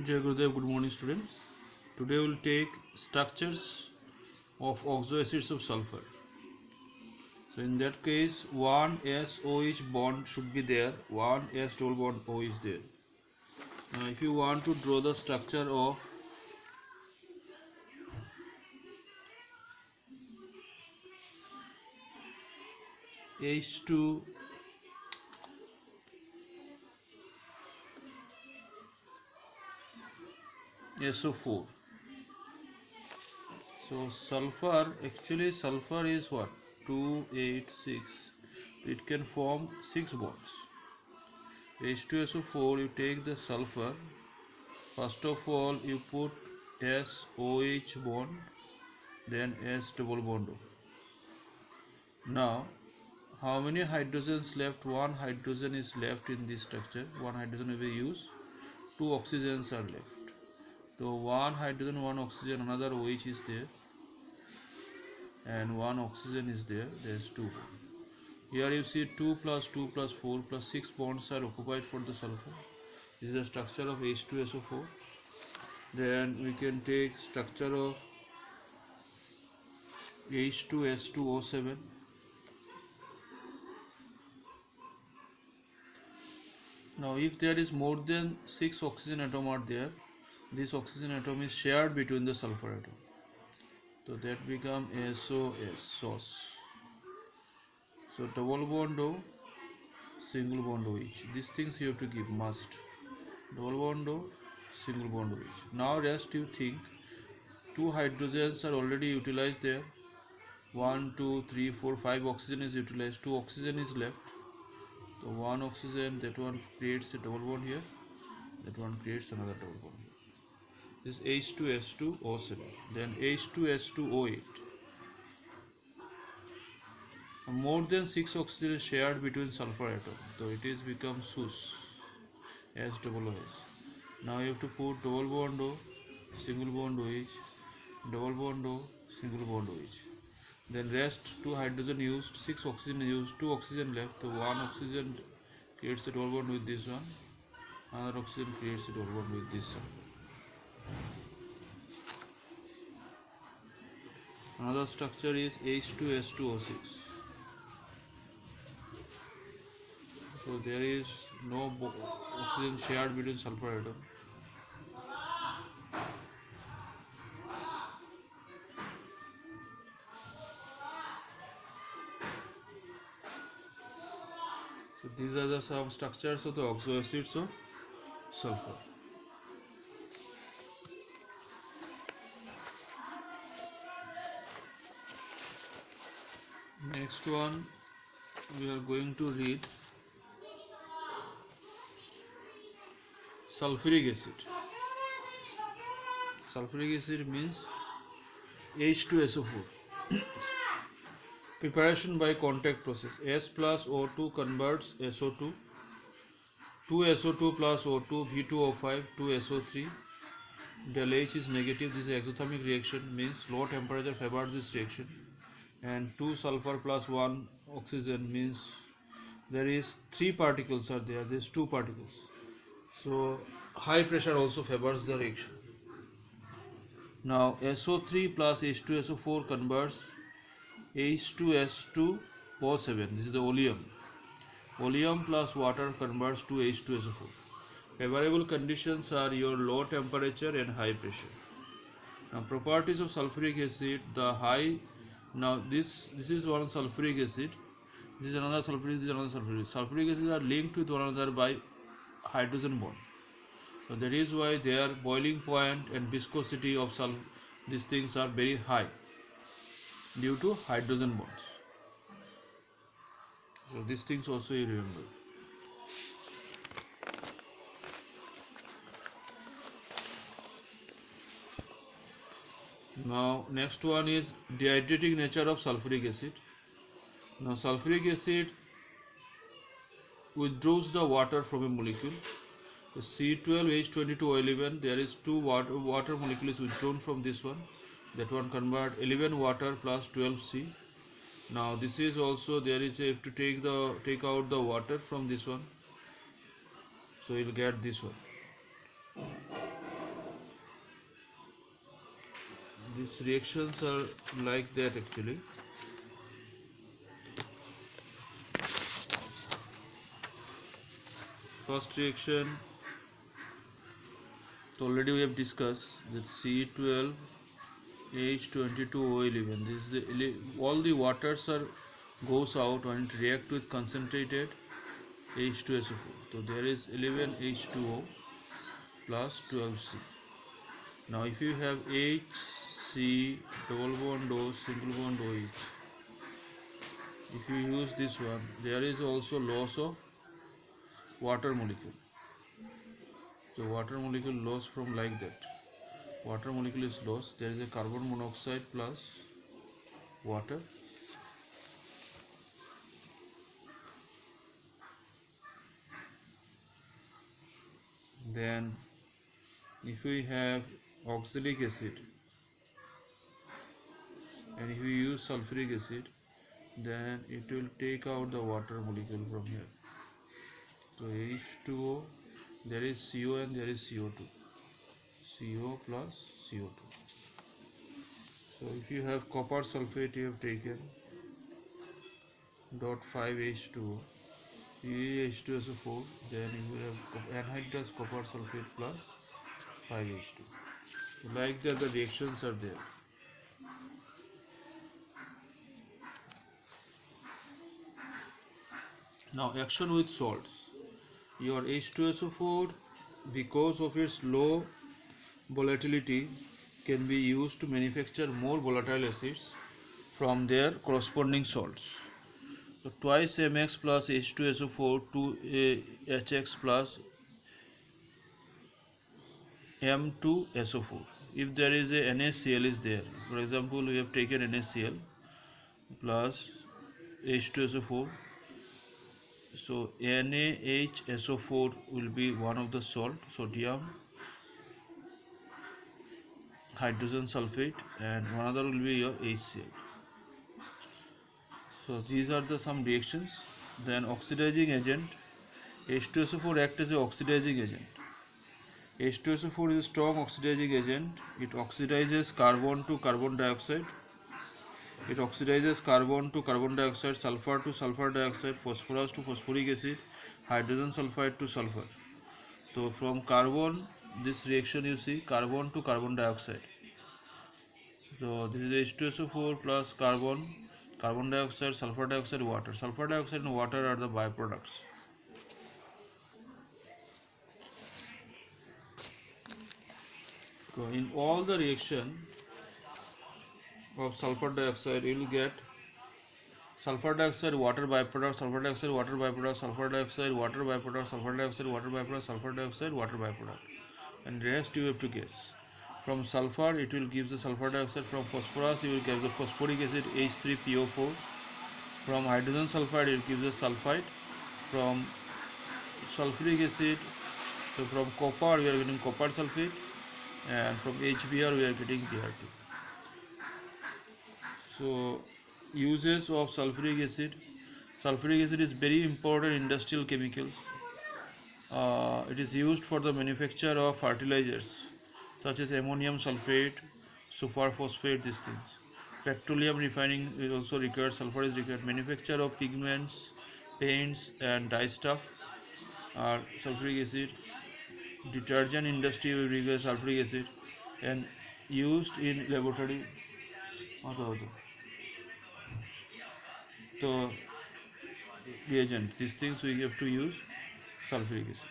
Jai Gurudev, good morning students. Today we will take structures of oxoacids of sulfur. So in that case, one SOH bond should be there, one S double bond O is there. Now if you want to draw the structure of H2 SO4. So sulfur is what? 286. It can form 6 bonds. H2SO4, you take the sulfur. First of all, you put SOH bond, then S double bond O. Now, how many hydrogens left? One hydrogen is left in this structure. One hydrogen will be used. Two oxygens are left. So one hydrogen, one oxygen, another OH is there, and one oxygen is there. There's two. Here you see 2 plus 2 plus 4 plus 6 bonds are occupied for the sulfur. This is the structure of H2SO4. Then we can take structure of H2S2O7. Now if there is more than 6 oxygen atom are there, this oxygen atom is shared between the sulfur atom. So that become SOS. So double bond O, single bond OH. These things you have to give must. Double bond O, single bond OH. Now rest you think, two hydrogens are already utilized there. 1, 2, 3, 4, 5 oxygen is utilized. 2 oxygen is left. So one oxygen, that one creates a double bond here. That one creates another double bond. This H2S2O7. Then H2S2O8. More than 6 oxygen is shared between sulfur atom. So it is become SUS. S double OS. Now you have to put double bond O, single bond OH, double bond O, single bond OH. Then rest 2 hydrogen used, 6 oxygen used, 2 oxygen left. So one oxygen creates a double bond with this one, another oxygen creates a double bond with this one. Another structure is H2S2O6. So there is no oxygen shared between sulfur atom. So these are the some structures of the oxoacids of sulfur. Next one we are going to read sulfuric acid. Sulfuric acid means H2SO4. Preparation by contact process. S plus O2 converts SO2. 2SO2 plus O2, V2O5, 2SO3. Del H is negative. This is exothermic reaction, means low temperature favors this reaction. And 2 sulfur plus 1 oxygen means there is 3 particles are there. There is 2 particles. So high pressure also favors the reaction. Now SO3 plus H2SO4 converts H2S2O7. This is the oleum. Oleum plus water converts to H2SO4. Favorable conditions are your low temperature and high pressure. Now properties of sulfuric acid, the high. Now this is one sulfuric acid. This is another sulfuric. This is another sulfuric. Sulfuric acids are linked with one another by hydrogen bond. So that is why their boiling point and viscosity of these things are very high due to hydrogen bonds. So these things also you remember. Now next one is dehydrating nature of sulfuric acid. Now sulfuric acid withdraws the water from a molecule. So C12H22O11, there is 2 water molecules withdrawn from this one. That one convert 11 water plus 12 C. Now this is also there is a, if to take out the water from this one, so you will get this one. these reactions are like that actually. First reaction, so already we have discussed that C12 H22O11. This is all the waters are goes out when it react with concentrated H2SO4. So there is 11H2O plus 12C. Now if you have HC double bond O single bond OH, if you use this one, there is also loss of water molecule. So water molecule lost from like that. Water molecule is lost. There is a carbon monoxide plus water. Then if we have oxalic acid and if we use sulfuric acid, then it will take out the water molecule from here. So H2O, there is CO and there is CO2. CO plus CO2. So if you have copper sulfate, you have taken dot 5H2O, H2SO4, then you have anhydrous copper sulfate plus 5H2. So like that the reactions are there. Now action with salts. Your H2SO4, because of its low volatility, can be used to manufacture more volatile acids from their corresponding salts. So twice Mx plus H2SO4 to HX plus M2SO4. If there is a NaCl is there, for example, we have taken NaCl plus H2SO4. So NaHSO4 will be one of the salt, sodium hydrogen sulfate, and one other will be your HCl. So these are the some reactions. Then oxidizing agent, H2SO4 acts as an oxidizing agent. H2SO4 is a strong oxidizing agent. It oxidizes carbon to carbon dioxide. It oxidizes carbon to carbon dioxide, sulfur to sulfur dioxide, phosphorus to phosphoric acid, hydrogen sulfide to sulfur. So from carbon, this reaction you see, carbon to carbon dioxide. So this is H2SO4 plus carbon, carbon dioxide, sulfur dioxide, water. Sulfur dioxide and water are the byproducts. So in all the reaction of sulfur dioxide, you will get sulfur dioxide, water byproduct, sulfur dioxide, water byproduct, sulfur dioxide, water byproduct, sulfur dioxide, water byproduct, sulfur dioxide, water byproduct, and rest you have to guess. From sulfur, it will give the sulfur dioxide. From phosphorus, you will get the phosphoric acid H3PO4. From hydrogen sulfide, it gives the sulfide. From sulfuric acid, so from copper, we are getting copper sulfate, and from HBr, we are getting Br2. So uses of sulfuric acid. Sulfuric acid is very important in industrial chemicals. It is used for the manufacture of fertilizers such as ammonium sulfate, superphosphate, these things. Petroleum refining is also required, sulfur is required. Manufacture of pigments, paints and dye stuff are sulfuric acid. Detergent industry will require sulfuric acid, and used in laboratory. So reagent, these things we have to use sulfuric acid.